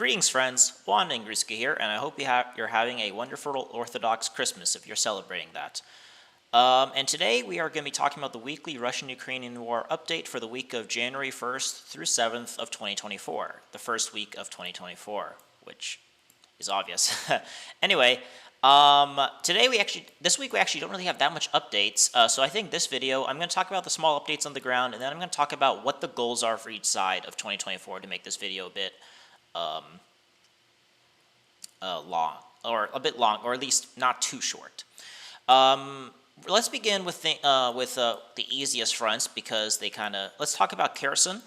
Greetings, friends. Juan Ingriska here, and I hope you're having a wonderful Orthodox Christmas if you're celebrating that. And today we are going to be talking about the weekly Russian-Ukrainian War update for the week of January 1st through 7th of 2024, the first week of 2024, which is obvious. Anyway, this week we actually don't really have that much updates, so I think this video, I'm going to talk about the small updates on the ground, and then I'm going to talk about what the goals are for each side of 2024 to make this video a bit long, or at least not too short. Let's begin with the easiest fronts because let's talk about Kherson.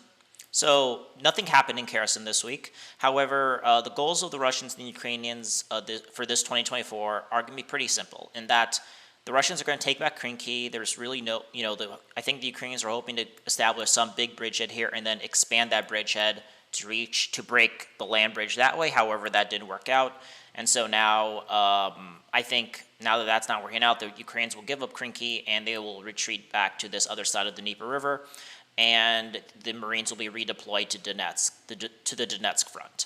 So nothing happened in Kherson this week. However, the goals of the Russians and the Ukrainians for this 2024 are going to be pretty simple in that the Russians are going to take back Krinky. There's really no, I think the Ukrainians are hoping to establish some big bridgehead here and then expand that bridgehead to break the land bridge that way. However, that didn't work out. And so now, I think now that that's not working out, the Ukrainians will give up Krinky and they will retreat back to this other side of the Dnieper River, and the Marines will be redeployed to Donetsk, to the Donetsk front.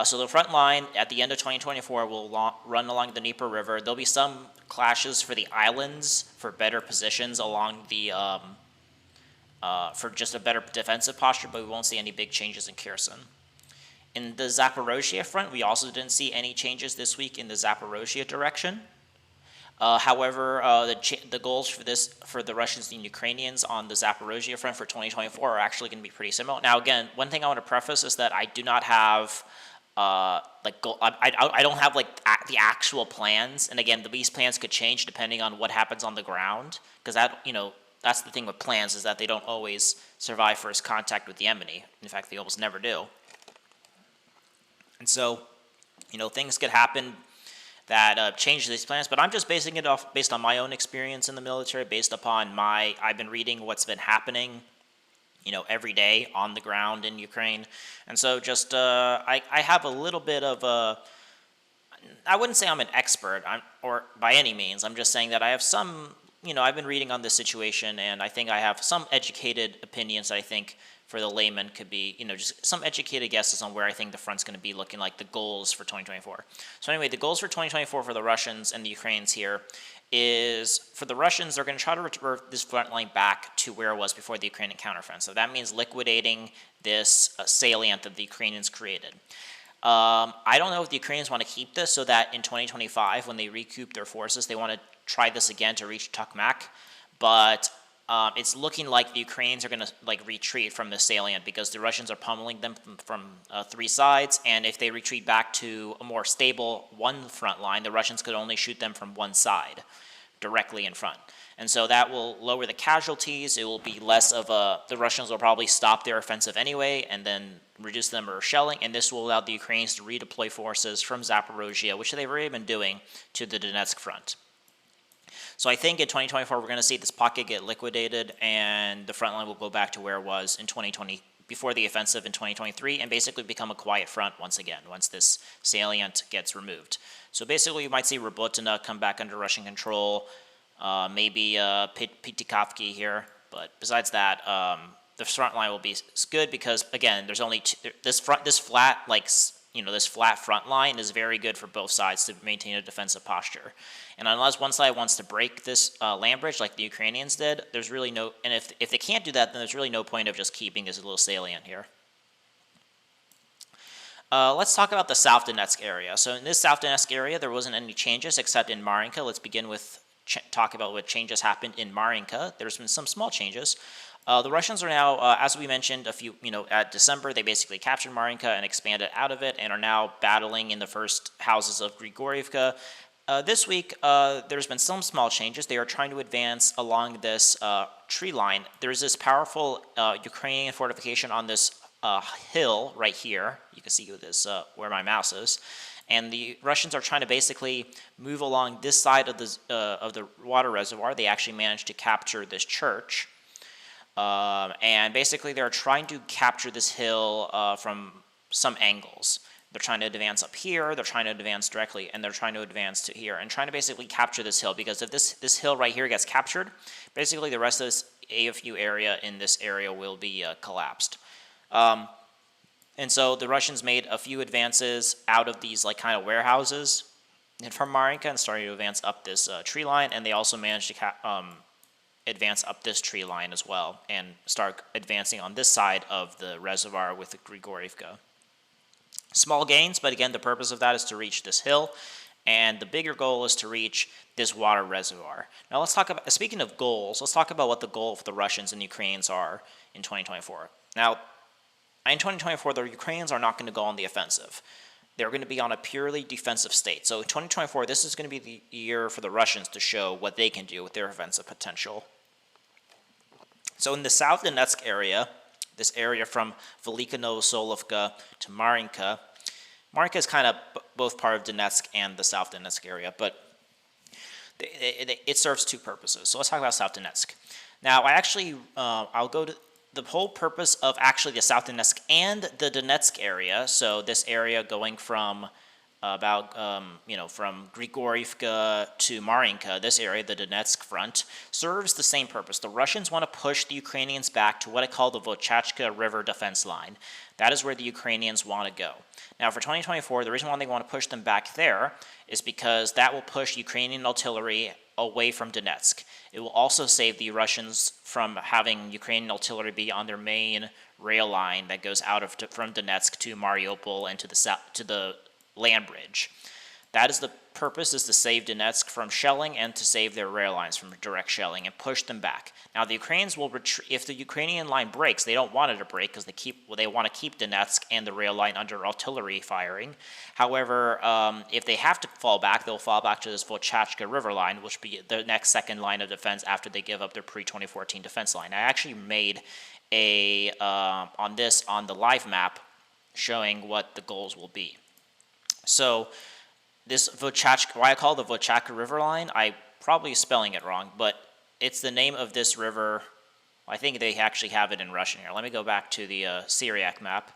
So the front line at the end of 2024 will run along the Dnieper River. There'll be some clashes for the islands for better positions along the for just a better defensive posture, but we won't see any big changes in Kherson. In the Zaporozhye front, we also didn't see any changes this week in the Zaporozhye direction. However, the goals for the Russians and Ukrainians on the Zaporozhye front for 2024 are actually going to be pretty similar. Now, again, one thing I want to preface is that I do not have I don't have the actual plans, and again, these plans could change depending on what happens on the ground, because that's the thing with plans, is that they don't always survive first contact with the enemy. In fact, they almost never do. And so, things could happen that change these plans, but I'm just basing it off based on my own experience in the military, based upon I've been reading what's been happening, every day on the ground in Ukraine. And so just, I have a little bit of I wouldn't say I'm an expert, or by any means. I'm just saying that I have some, I've been reading on this situation, and I think I have some educated opinions that I think for the layman could be, just some educated guesses on where I think the front's going to be looking like, the goals for 2024. So anyway, the goals for 2024 for the Russians and the Ukrainians here is, for the Russians, they're going to try to revert this front line back to where it was before the Ukrainian counteroffensive. So that means liquidating this salient that the Ukrainians created. I don't know if the Ukrainians want to keep this so that in 2025, when they recoup their forces, they want to try this again to reach Tokmak, but it's looking like the Ukrainians are going to retreat from the salient because the Russians are pummeling them from three sides, and if they retreat back to a more stable one front line, the Russians could only shoot them from one side, directly in front. And so that will lower the casualties. It will be less of the Russians will probably stop their offensive anyway and then reduce the number of shelling, and this will allow the Ukrainians to redeploy forces from Zaporozhye, which they've already been doing, to the Donetsk front. So I think in 2024 we're going to see this pocket get liquidated, and the front line will go back to where it was in 2020 before the offensive in 2023, and basically become a quiet front once again once this salient gets removed. So basically you might see Robotyne come back under Russian control, maybe Pitikavki here, but besides that, the front line will be good because again, there's only this flat front line is very good for both sides to maintain a defensive posture. And unless one side wants to break this land bridge like the Ukrainians did, there's really no, and if they can't do that, then there's really no point of just keeping this little salient here. Let's talk about the South Donetsk area. So in this South Donetsk area, there wasn't any changes except in Marinka. Let's begin with talk about what changes happened in Marinka. There's been some small changes. The Russians are now, as we mentioned at December, they basically captured Marinka and expanded out of it and are now battling in the first houses of Grigorievka. This week, there's been some small changes. They are trying to advance along this tree line. There's this powerful Ukrainian fortification on this hill right here. You can see this where my mouse is. And the Russians are trying to basically move along this side of the water reservoir. They actually managed to capture this church. And basically they're trying to capture this hill from some angles. They're trying to advance up here, they're trying to advance directly, and they're trying to advance to here, and trying to basically capture this hill, because if this hill right here gets captured, basically the rest of this AFU area in this area will be collapsed. And so the Russians made a few advances out of these like kind of warehouses and from Marinka and started to advance up this tree line, and they also managed to advance up this tree line as well and start advancing on this side of the reservoir with the Grigorivka. Small gains, but again, the purpose of that is to reach this hill, and the bigger goal is to reach this water reservoir. Now let's talk about, speaking of goals, let's talk about what the goal of the Russians and Ukrainians are in 2024. Now, in 2024, the Ukrainians are not going to go on the offensive. They're going to be on a purely defensive state. So in 2024, this is going to be the year for the Russians to show what they can do with their offensive potential. So in the South Donetsk area, this area from Velika Novosolovka to Marinka, Marinka is kind of both part of Donetsk and the South Donetsk area, but it serves two purposes. So let's talk about South Donetsk. Now, I'll go to the whole purpose of actually the South Donetsk and the Donetsk area. So this area going from from Grigorivka to Marinka, this area, the Donetsk front, serves the same purpose. The Russians want to push the Ukrainians back to what I call the Vochachka River defense line. That is where the Ukrainians want to go. Now, for 2024, the reason why they want to push them back there is because that will push Ukrainian artillery away from Donetsk. It will also save the Russians from having Ukrainian artillery be on their main rail line that goes from Donetsk to Mariupol and to the land bridge. That is the purpose, is to save Donetsk from shelling and to save their rail lines from direct shelling and push them back. Now the Ukrainians will retreat. If the Ukrainian line breaks, they don't want it to break because they want to keep Donetsk and the rail line under artillery firing. However, if they have to fall back, they'll fall back to this Vochachka River line, which will be the next second line of defense after they give up their pre-2014 defense line. I actually made on the live map showing what the goals will be. So this Vochachka, why I call it the Vochachka River line, I probably spelling it wrong, but it's the name of this river. I think they actually have it in Russian here. Let me go back to the Syriac map.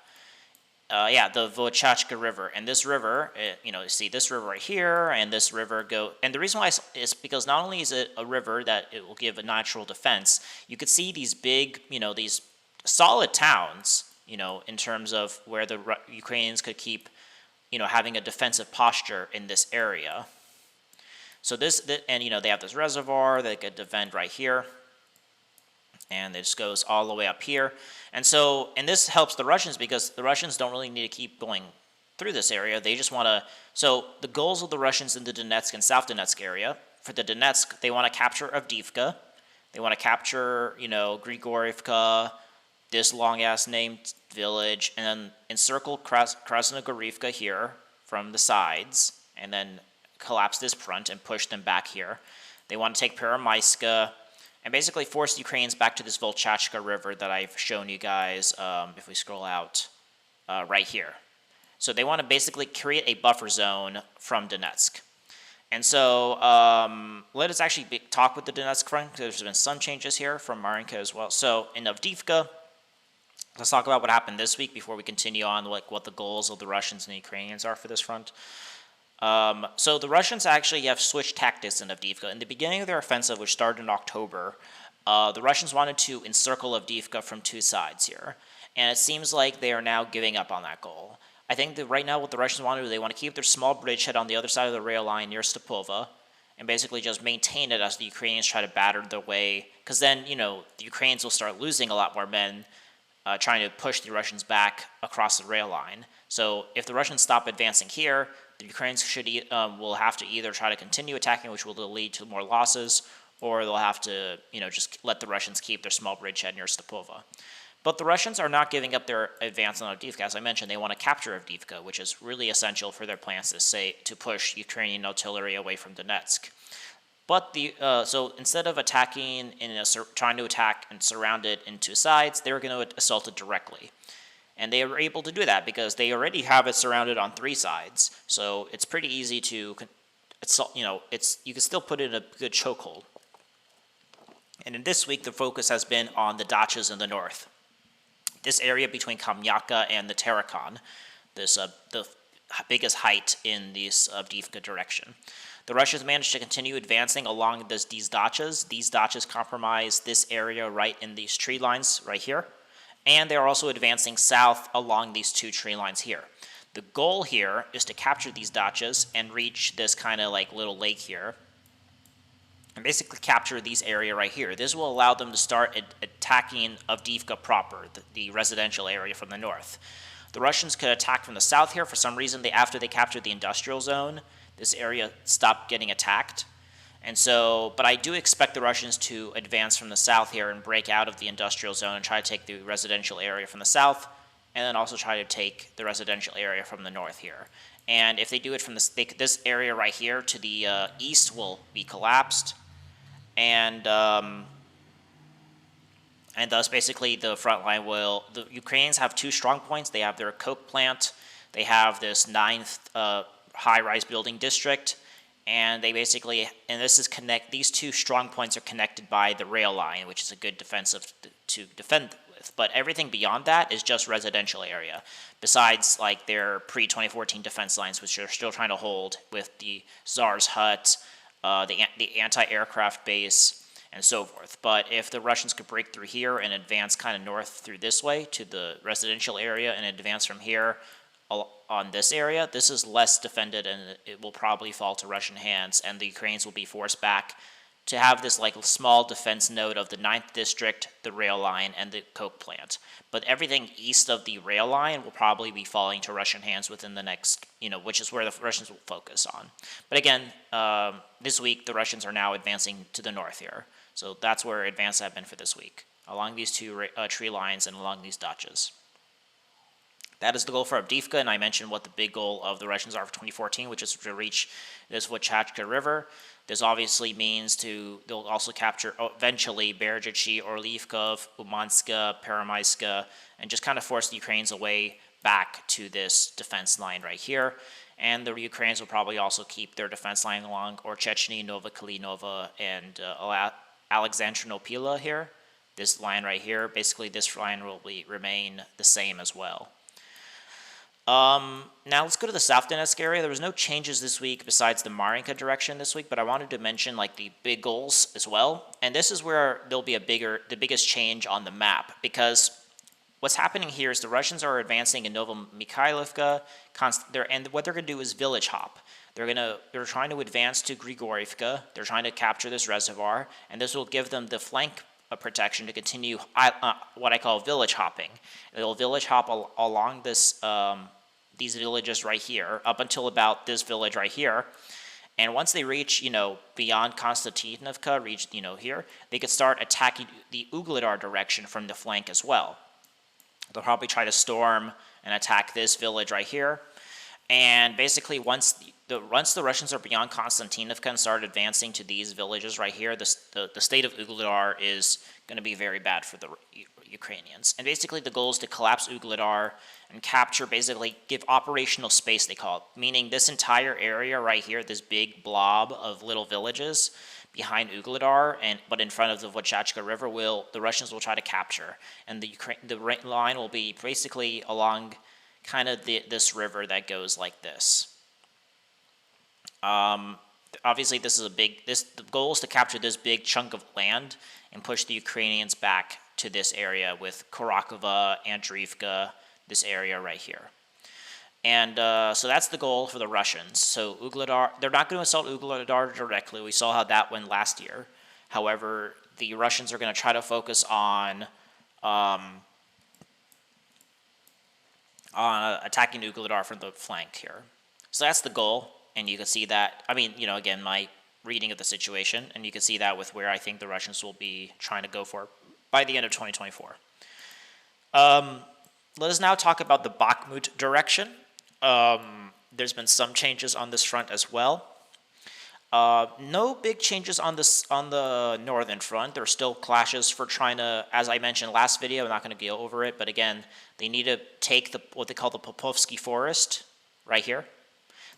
The Vochachka River. And this river, you see this river right here, and this river and the reason why is because not only is it a river that it will give a natural defense, you could see these big, these solid towns, in terms of where the Ukrainians could keep having a defensive posture in this area. So they have this reservoir they could defend right here, and this goes all the way up here. And this helps the Russians because the Russians don't really need to keep going through this area. They just want to. So the goals of the Russians in the Donetsk and South Donetsk area, for the Donetsk, they want to capture Avdiivka, they want to capture Grigorivka, this long-ass named village, and then encircle Krasnogorivka here from the sides, and then collapse this front and push them back here. They want to take Peremyska and basically force the Ukrainians back to this Volchachka River that I've shown you guys, if we scroll out, right here. So they want to basically create a buffer zone from Donetsk. And so let us actually talk with the Donetsk front, because there's been some changes here from Marinka as well. So in Avdiivka, let's talk about what happened this week before we continue on what the goals of the Russians and the Ukrainians are for this front. So the Russians actually have switched tactics in Avdiivka. In the beginning of their offensive, which started in October, the Russians wanted to encircle Avdiivka from two sides here. And it seems like they are now giving up on that goal. I think that right now what the Russians want to do, they want to keep their small bridgehead on the other side of the rail line near Stepova and basically just maintain it as the Ukrainians try to batter their way. Because then, the Ukrainians will start losing a lot more men trying to push the Russians back across the rail line. So if the Russians stop advancing here, the Ukrainians will have to either try to continue attacking, which will lead to more losses, or they'll have to just let the Russians keep their small bridgehead near Stepova. But the Russians are not giving up their advance on Avdiivka. As I mentioned, they want to capture Avdiivka, which is really essential for their plans to push Ukrainian artillery away from Donetsk. But so instead of attacking trying to attack and surround it in two sides, they were going to assault it directly, and they were able to do that because they already have it surrounded on three sides. So it's pretty easy to assault. You can still put it in a good chokehold. And in this week, the focus has been on the dachas in the north, this area between Kamyaka and the Tarakan, the biggest height in this Avdiivka direction. The Russians managed to continue advancing along these dachas. These dachas comprise this area right in these tree lines right here. And they're also advancing south along these two tree lines here. The goal here is to capture these dachas and reach this kind of like little lake here, and basically capture these area right here. This will allow them to start attacking Avdiivka proper, the residential area from the north. The Russians could attack from the south here. For some reason, after they captured the industrial zone, this area stopped getting attacked. And so, but I do expect the Russians to advance from the south here and break out of the industrial zone and try to take the residential area from the south, and then also try to take the residential area from the north here. And if they do it from this area right here to the east will be collapsed, and thus basically the front line will. The Ukrainians have two strong points. They have their coke plant. They have this 9th high-rise building district. And they basically, and this is these two strong points are connected by the rail line, which is a good defensive to defend with. But everything beyond that is just residential area, besides like their pre-2014 defense lines, which they're still trying to hold with the Tsar's hut, the anti-aircraft base, and so forth. But if the Russians could break through here and advance kind of north through this way to the residential area and advance from here on this area, this is less defended and it will probably fall to Russian hands, and the Ukrainians will be forced back to have this like small defense node of the 9th district, the rail line, and the coke plant. But everything east of the rail line will probably be falling to Russian hands within the next, which is where the Russians will focus on. But again, this week the Russians are now advancing to the north here. So that's where advances have been for this week, along these two tree lines and along these dachas. That is the goal for Avdiivka, and I mentioned what the big goal of the Russians are for 2014, which is to reach this Votchachka River. This obviously means they'll also capture eventually Berezhichi, Orlivkov, Umanska, Peremyska, and just kind of force the Ukrainians away back to this defense line right here. And the Ukrainians will probably also keep their defense line along Orchechny, Novokalinova, and Alexandrinopila here. This line right here, basically this line will remain the same as well. Now let's go to the South Donetsk area. There was no changes this week besides the Marinka direction this week, but I wanted to mention like the big goals as well. And this is where there'll be the biggest change on the map, because what's happening here is the Russians are advancing in Novomikhailivka, and what they're going to do is village hop. They're trying to advance to Grigorivka. They're trying to capture this reservoir, and this will give them the flank protection to continue what I call village hopping. They'll village hop along this these villages right here up until about this village right here, and once they reach beyond Konstantinovka, reach here, they could start attacking the Ugledar direction from the flank as well. They'll probably try to storm and attack this village right here, and basically once the Russians are beyond Konstantinovka and start advancing to these villages right here, the state of Ugledar is going to be very bad for the Ukrainians. And basically the goal is to collapse Ugledar and capture, basically give operational space, they call it, meaning this entire area right here, this big blob of little villages behind Ugledar, but in front of the Votchachka River, the Russians will try to capture. And the line will be basically along kind of this river that goes like this. Obviously, the goal is to capture this big chunk of land and push the Ukrainians back to this area with Korakova, Andriivka, this area right here. And so that's the goal for the Russians. So Ugledar, they're not going to assault Ugledar directly. We saw how that went last year. However, the Russians are going to try to focus on attacking Ugledar from the flank here. So that's the goal. And you can see that, again, my reading of the situation, and you can see that with where I think the Russians will be trying to go for by the end of 2024. Let us now talk about the Bakhmut direction. There's been some changes on this front as well. No big changes on the northern front. There are still clashes for trying to, as I mentioned last video, I'm not going to go over it, but again, they need to take what they call the Popovsky Forest right here.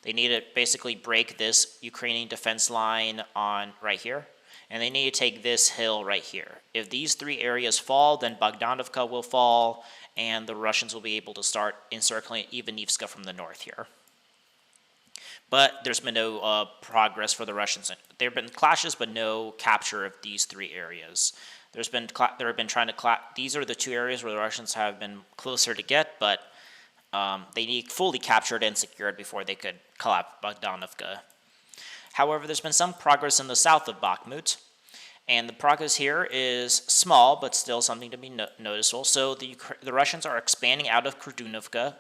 They need to basically break this Ukrainian defense line on right here, and they need to take this hill right here. If these three areas fall, then Bogdanovka will fall, and the Russians will be able to start encircling Ivanivska from the north here. But there's been no progress for the Russians. There have been clashes, but no capture of these three areas. there have been trying to these are the two areas where the Russians have been closer to get, but they need fully captured and secured before they could collapse Bogdanovka. However, there's been some progress in the south of Bakhmut, and the progress here is small, but still something to be noticeable. So the Russians are expanding out of Krudumovka.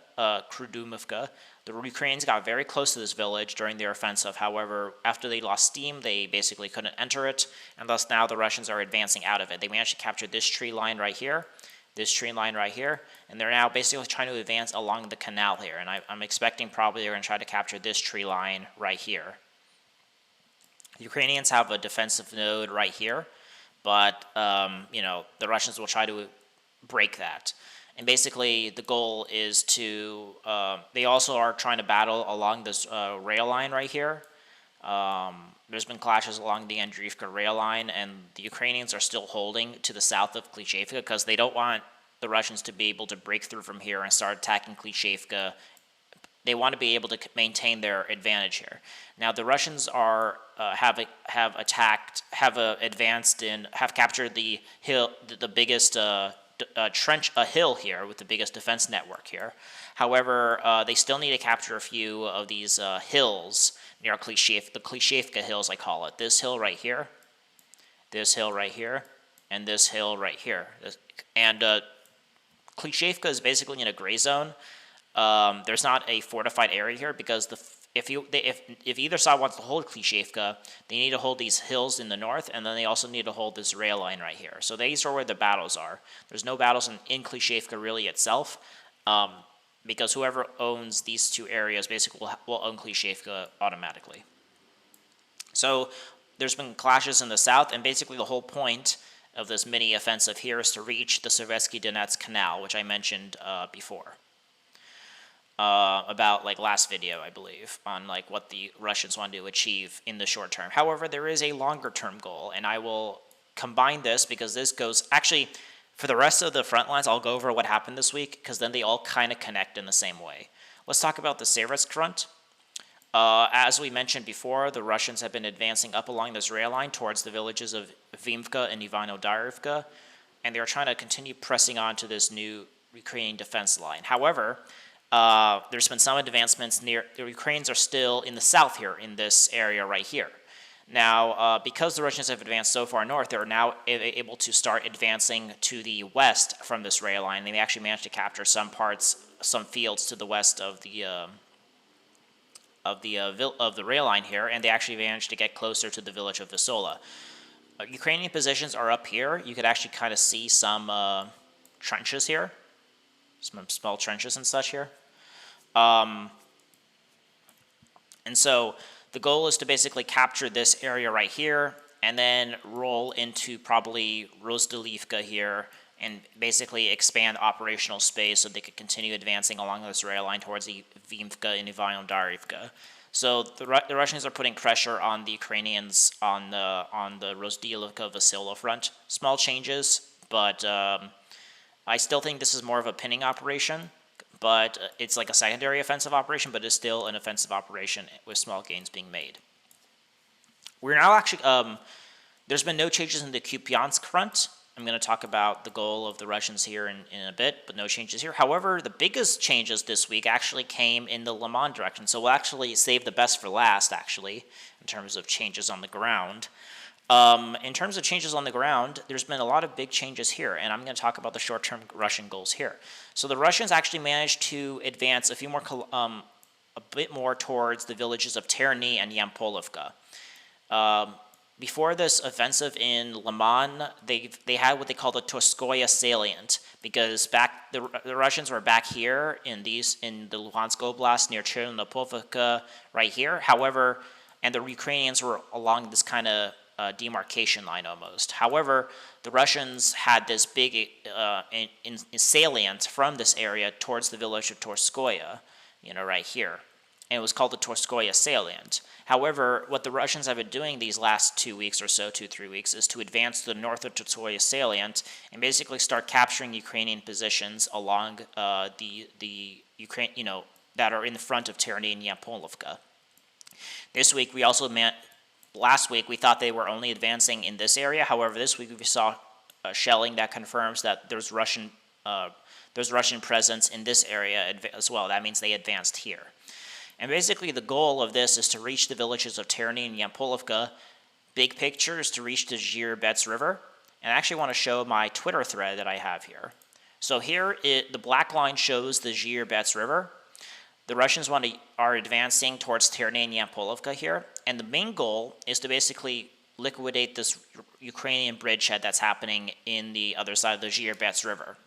The Ukrainians got very close to this village during their offensive. However, after they lost steam, they basically couldn't enter it, and thus now the Russians are advancing out of it. They managed to capture this tree line right here, this tree line right here, and they're now basically trying to advance along the canal here. And I'm expecting probably they're going to try to capture this tree line right here. The Ukrainians have a defensive node right here, but the Russians will try to break that. And basically, the goal is to. They also are trying to battle along this rail line right here. There's been clashes along the Andriivka rail line, and the Ukrainians are still holding to the south of Klishchiivka because they don't want the Russians to be able to break through from here and start attacking Klishchiivka. They want to be able to maintain their advantage here. Now the Russians are have captured the hill, the biggest hill here with the biggest defense network here. However, they still need to capture a few of these hills near Klishchiivka, the Klishchiivka hills I call it. This hill right here, this hill right here, and this hill right here. And Klishchiivka is basically in a gray zone. There's not a fortified area here because if either side wants to hold Klishchiivka, they need to hold these hills in the north, and then they also need to hold this rail line right here. So these are where the battles are. There's no battles in Klishchiivka really itself, because whoever owns these two areas basically will own Klishchiivka automatically. So there's been clashes in the south, and basically the whole point of this mini offensive here is to reach the Sovietsky Donetsk Canal, which I mentioned before. About last video, I believe, on what the Russians want to achieve in the short term. However, there is a longer term goal, and I will combine this because this goes actually for the rest of the front lines. I'll go over what happened this week because then they all kind of connect in the same way. Let's talk about the Seversk front. As we mentioned before, the Russians have been advancing up along this rail line towards the villages of Vimka and Ivano-Darivka, and they're trying to continue pressing on to this new Ukrainian defense line. However, there's been some advancements near. The Ukrainians are still in the south here, in this area right here. Now, because the Russians have advanced so far north, they're now able to start advancing to the west from this rail line. They actually managed to capture some fields to the west of the rail line here, and they actually managed to get closer to the village of Visola. Ukrainian positions are up here. You could actually kind of see some trenches here, some small trenches and such here. And so the goal is to basically capture this area right here and then roll into probably Rozdelivka here and basically expand operational space so they could continue advancing along this rail line towards the Vimka and Ivano-Darivka. So the Russians are putting pressure on the Ukrainians on the Rozdelivka-Vasilov front. Small changes, but I still think this is more of a pinning operation. But it's like a secondary offensive operation, but it's still an offensive operation with small gains being made. We're now actually, there's been no changes in the Kupiansk front. I'm going to talk about the goal of the Russians here in a bit, but no changes here. However, the biggest changes this week actually came in the Le Mans direction. So we'll actually save the best for last, actually, in terms of changes on the ground. In terms of changes on the ground, there's been a lot of big changes here, and I'm going to talk about the short-term Russian goals here. So the Russians actually managed to advance a bit more towards the villages of Terny and Yampolovka. Before this offensive in Liman, they had what they call the Torskoye salient, because the Russians were back here in the Luhansk Oblast near Chernopovka right here. However, and the Ukrainians were along this kind of demarcation line almost. However, the Russians had this big salient from this area towards the village of Torskoye, right here. And it was called the Torskoye salient. However, what the Russians have been doing these last 2 weeks or so, 2-3 weeks, is to advance to the north of Torskoye salient and basically start capturing Ukrainian positions along the Ukraine, that are in the front of Terny and Yampolovka. This week last week we thought they were only advancing in this area. However, this week we saw shelling that confirms that there's Russian presence in this area as well. That means they advanced here. And basically the goal of this is to reach the villages of Terny and Yampolovka. Big picture is to reach the Zhir-Bets River. And I actually want to show my Twitter thread that I have here. So here, the black line shows the Zhir-Bets River. The Russians are advancing towards Terny and Yampolovka here. And the main goal is to basically liquidate this Ukrainian bridgehead that's happening in the other side of the Zhir-Bets River.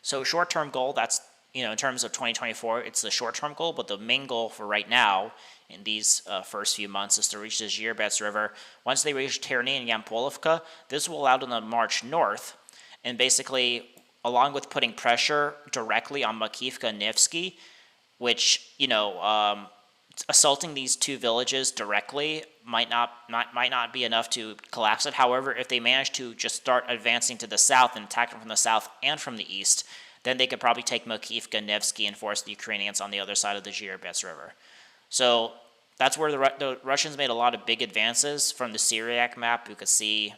So short-term goal, that's, in terms of 2024, it's the short-term goal, but the main goal for right now in these first few months is to reach the Zhir-Bets River. Once they reach Terny and Yampolovka, this will allow them to march north, and basically, along with putting pressure directly on Makivka and Nevsky, which, assaulting these two villages directly might not be enough to collapse it. However, if they manage to just start advancing to the south and attack them from the south and from the east, then they could probably take Makivka, Nevsky, and force the Ukrainians on the other side of the Zhir-Bets River. So that's where the Russians made a lot of big advances. From the Syriac map, you could see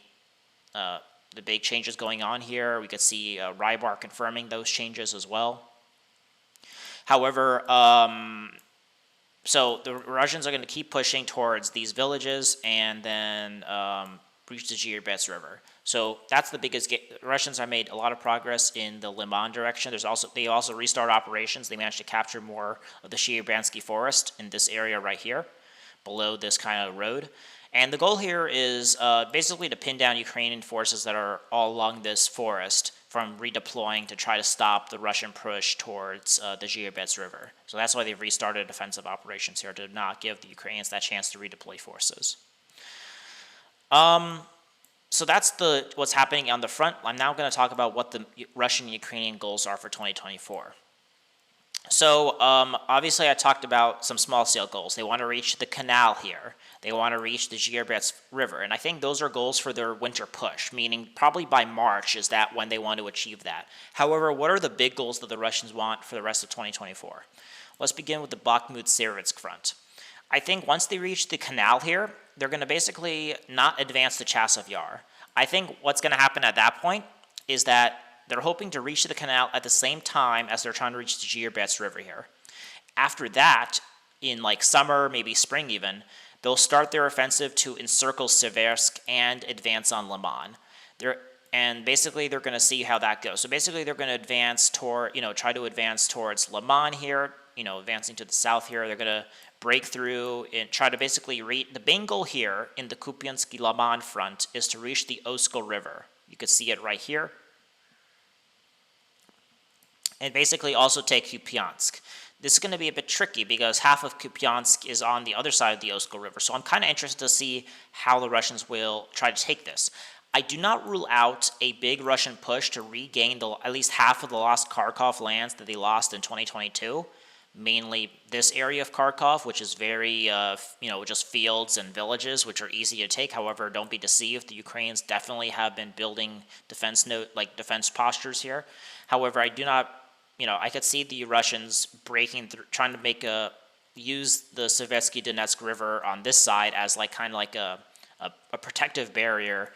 the big changes going on here. We could see Rybar confirming those changes as well. However, so the Russians are going to keep pushing towards these villages and then reach the Zhir-Bets River. So that's the biggest. The Russians have made a lot of progress in the Liman direction. They also restart operations. They managed to capture more of the Shirbansky forest in this area right here, below this kind of road. And the goal here is basically to pin down Ukrainian forces that are all along this forest from redeploying to try to stop the Russian push towards the Zhir-Bets River. So that's why they've restarted offensive operations here, to not give the Ukrainians that chance to redeploy forces. So that's what's happening on the front. I'm now going to talk about what the Russian and Ukrainian goals are for 2024. So obviously I talked about some small-scale goals. They want to reach the canal here. They want to reach the Zhir-Bets River. And I think those are goals for their winter push, meaning probably by March is that when they want to achieve that. However, what are the big goals that the Russians want for the rest of 2024? Let's begin with the Bakhmut-Syrovsk front. I think once they reach the canal here, they're going to basically not advance to Chasiv Yar. I think what's going to happen at that point is that they're hoping to reach the canal at the same time as they're trying to reach the Zhir-Bets River here. After that, in like summer, maybe spring even, they'll start their offensive to encircle Seversk and advance on Liman. And basically they're going to see how that goes. So basically they're going to advance toward, try to advance towards Liman here, advancing to the south here. They're going to break through and try to basically reach. The main goal here in the Kupiansky-Liman front is to reach the Oskol River. You can see it right here. And basically also take Kupiansk. This is going to be a bit tricky because half of Kupiansk is on the other side of the Oskol River. So I'm kind of interested to see how the Russians will try to take this. I do not rule out a big Russian push to regain at least half of the lost Kharkov lands that they lost in 2022. Mainly this area of Kharkov, which is very, just fields and villages, which are easy to take. However, don't be deceived. The Ukrainians definitely have been building defense postures here. However, I do not, I could see the Russians breaking through, trying to use the Sovietsky Donetsk River on this side as kind of a protective barrier,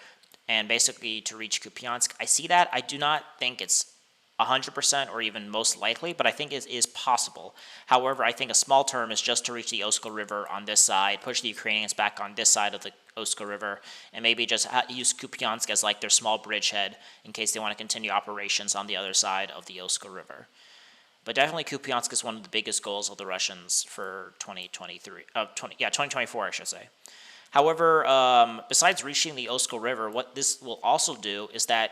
and basically to reach Kupiansk. I see that. I do not think it's 100% or even most likely, but I think it is possible. However, I think a small term is just to reach the Oskol River on this side, push the Ukrainians back on this side of the Oskol River, and maybe just use Kupiansk as their small bridgehead in case they want to continue operations on the other side of the Oskol River. But definitely Kupiansk is one of the biggest goals of the Russians for 2024, I should say. However, besides reaching the Oskol River, what this will also do is that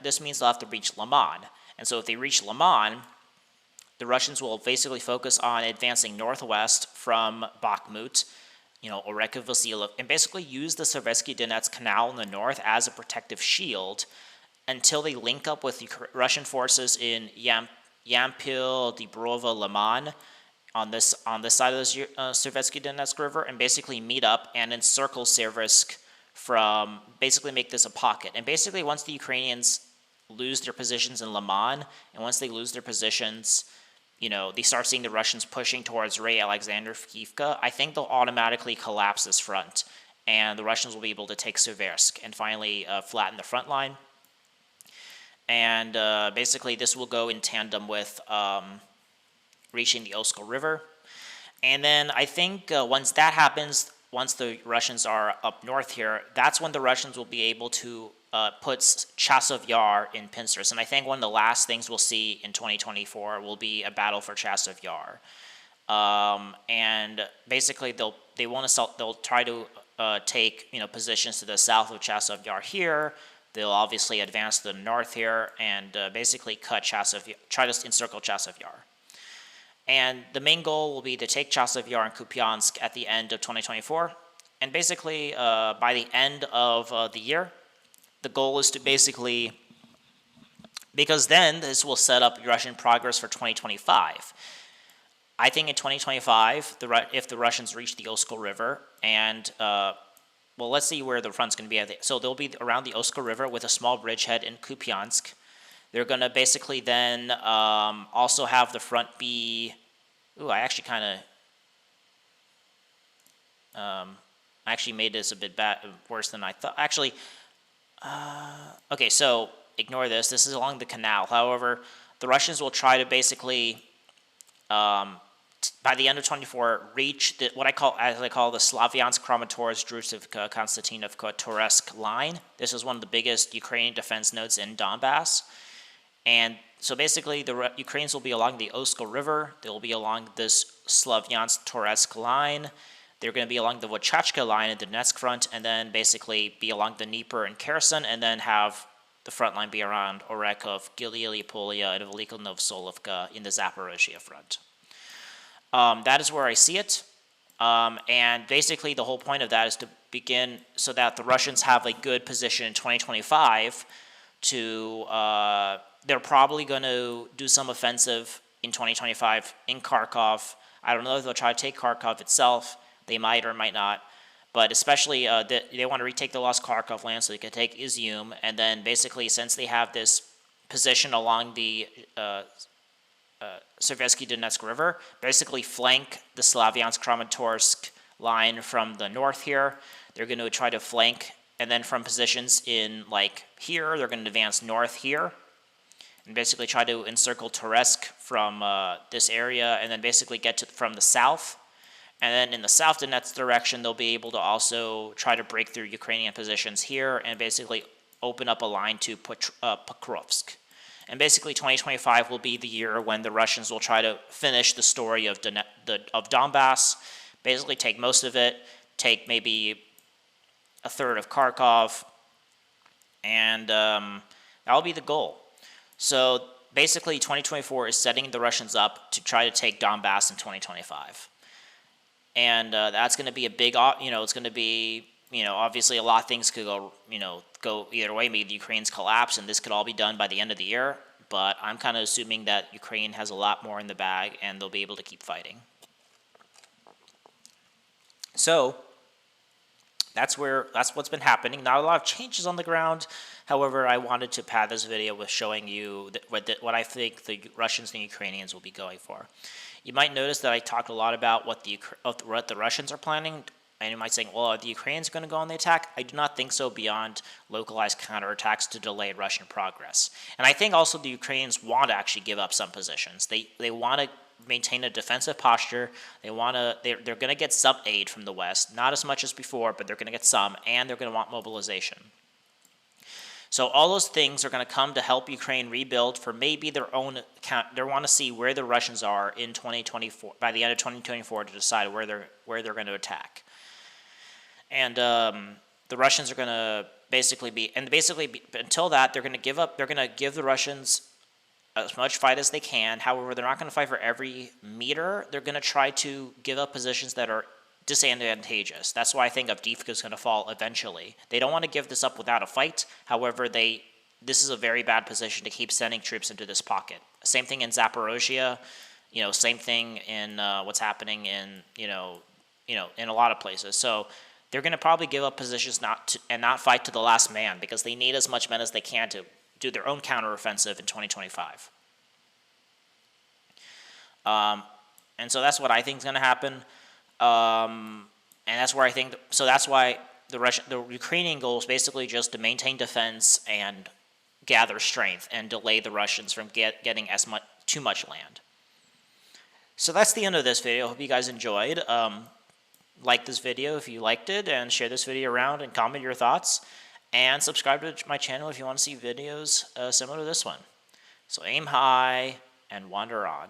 this means they'll have to reach Liman. And so if they reach Liman, the Russians will basically focus on advancing northwest from Bakhmut, Oreka Vasilov, and basically use the Sovietsky Donetsk Canal in the north as a protective shield until they link up with the Russian forces in Yampil, Dibrova, Liman on this side of the Sovietsky Donetsk River, and basically meet up and encircle Seversk from basically make this a pocket. And basically once the Ukrainians lose their positions in Liman, and once they lose their positions, they start seeing the Russians pushing towards Ray Alexandrovka, I think they'll automatically collapse this front, and the Russians will be able to take Seversk and finally flatten the front line. and basically this will go in tandem with reaching the Oskol River. And then I think once that happens, once the Russians are up north here, that's when the Russians will be able to put Chasov Yar in pincers. And I think one of the last things we'll see in 2024 will be a battle for Chasov Yar. And basically they'll try to take positions to the south of Chasov Yar here. They'll obviously advance to the north here and basically try to encircle Chasov Yar. And the main goal will be to take Chasov Yar and Kupiansk at the end of 2024. And basically, by the end of the year, the goal is to basically, because then this will set up Russian progress for 2025. I think in 2025, if the Russians reach the Oskol River, and well, let's see where the front's going to be. So they'll be around the Oskol River with a small bridgehead in Kupiansk. They're going to basically then also have the front be... Ooh, I actually kind of... I actually made this a bit worse than I thought. Actually, okay, so ignore this. This is along the canal. However, the Russians will try to basically, by the end of 24, reach what I call the Slavyansk, Kramatorsk, Druzhivka, Konstantinovka, Toretsk line. This is one of the biggest Ukrainian defense nodes in Donbass. And so basically, the Ukrainians will be along the Oskol River. They'll be along this Slavyansk-Toretsk line. They're going to be along the Vochachka line at the Donetsk front, and then basically be along the Dnieper and Kherson, and then have the front line be around Orekov, Gilia Polia, and Veliko Novsolovka in the Zaporozhye front. That is where I see it. And basically, the whole point of that is to begin so that the Russians have a good position in 2025 to... They're probably going to do some offensive in 2025 in Kharkov. I don't know if they'll try to take Kharkov itself. They might or might not. But especially they want to retake the lost Kharkov land so they can take Izium. And then basically, since they have this position along the Sovietsky Donetsk River, basically flank the Slavyansk-Kramatorsk line from the north here. They're going to try to flank, and then from positions in like here, they're going to advance north here. And basically try to encircle Toretsk from this area, and then basically get from the south. And then in the South Donetsk direction, they'll be able to also try to break through Ukrainian positions here and basically open up a line to Pokrovsk. And basically 2025 will be the year when the Russians will try to finish the story of Donbass, basically take most of it, take maybe a third of Kharkov, and that'll be the goal. So basically 2024 is setting the Russians up to try to take Donbass in 2025. And that's going to be a big, it's going to be, obviously a lot of things could go, go either way. Maybe the Ukrainians collapse and this could all be done by the end of the year. But I'm kind of assuming that Ukraine has a lot more in the bag and they'll be able to keep fighting. So that's what's been happening. Not a lot of changes on the ground. However, I wanted to pad this video with showing you what I think the Russians and Ukrainians will be going for. You might notice that I talked a lot about what the Russians are planning. And you might say, well, are the Ukrainians going to go on the attack? I do not think so beyond localized counterattacks to delay Russian progress. And I think also the Ukrainians want to actually give up some positions. They want to maintain a defensive posture. They're going to get some aid from the West, not as much as before, but they're going to get some, and they're going to want mobilization. So all those things are going to come to help Ukraine rebuild for maybe their own account. They want to see where the Russians are in 2024, by the end of 2024, to decide where they're going to attack. And the Russians are going to until that, they're going to give up. They're going to give the Russians as much fight as they can. However, they're not going to fight for every meter. They're going to try to give up positions that are disadvantageous. That's why I think Avdiivka is going to fall eventually. They don't want to give this up without a fight. However, this is a very bad position to keep sending troops into this pocket. Same thing in Zaporozhye. Same thing in what's happening in in a lot of places. So they're going to probably give up positions and not fight to the last man because they need as much men as they can to do their own counteroffensive in 2025. And so that's what I think is going to happen. And that's where I think that's why the Ukrainian goal is basically just to maintain defense and gather strength and delay the Russians from getting too much land. So that's the end of this video. I hope you guys enjoyed. Like this video if you liked it, and share this video around and comment your thoughts. And subscribe to my channel if you want to see videos similar to this one. So aim high and wander on.